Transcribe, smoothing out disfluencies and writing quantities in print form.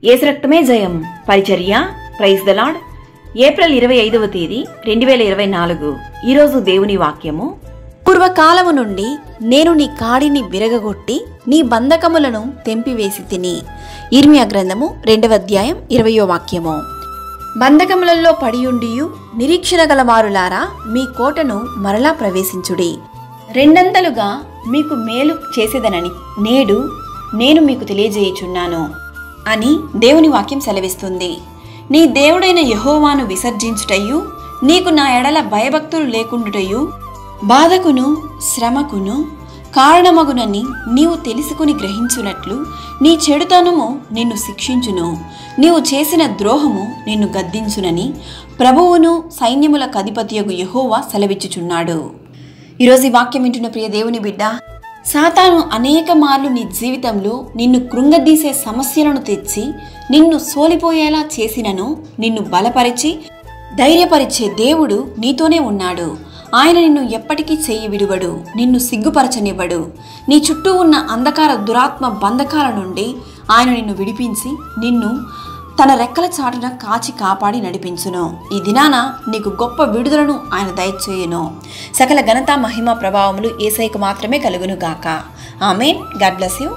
యేసు రక్తమే జయం పరిచర్య ప్రైజ్ ద లార్డ్. ఏప్రిల్ 25వ తేదీ 2024. ఈరోజు దేవుని వాక్యము. పూర్వకాలము నుండి నేను నీ కాడిని విరగగొట్టి నీ బంధకములను తెంపివేసి తిని. ఇర్మియా గ్రంథము 2వ అధ్యాయం 20వ వాక్యము. బంధకములలో పడియుండియు నిరీక్షణ గలవారులారా మీ కోటను మరలా ప్రవేశించుడి. రెండంతలుగా మీకు మేలు చేసేదనని నేడు నేను మీకు తెలియజేయుచున్నాను అని దేవుని వాక్యం సెలవిస్తుంది. నీ దేవుడైన యెహోవాను విసర్జించుటయు నీకు నా ఎడల భయభక్తులు లేకుండుటయు బాధకును శ్రమకును కారణమగునని నీవు తెలుసుకుని గ్రహించునట్లు నీ చెడుతనము నిన్ను శిక్షించును, నీవు చేసిన ద్రోహము నిన్ను గద్దించునని ప్రభువును సైన్యముల అధిపతియగు యెహోవా సెలవిచ్చుచున్నాడు. ఈరోజు ఈ వాక్యం వింటున్న ప్రియ దేవుని బిడ్డ, సాతాను అనేక మార్లు నీ జీవితంలో నిన్ను కృంగదీసే సమస్యలను తెచ్చి నిన్ను సోలిపోయేలా చేసినను నిన్ను బలపరిచి ధైర్యపరిచే దేవుడు నీతోనే ఉన్నాడు. ఆయన నిన్ను ఎప్పటికీ చెయ్యి విడువడు, నిన్ను సిగ్గుపరచనివ్వడు. నీ చుట్టూ ఉన్న అంధకార దురాత్మ బంధకాల నుండి ఆయన నిన్ను విడిపించి నిన్ను తన రెక్కల చాటున కాచి కాపాడి నడిపించును. ఈ దినాన నీకు గొప్ప విడుదలను ఆయన దయచేయును. సకల ఘనత మహిమ ప్రభావములు యేసయ్యకు మాత్రమే కలుగును గాక. ఆమేన్. God bless you.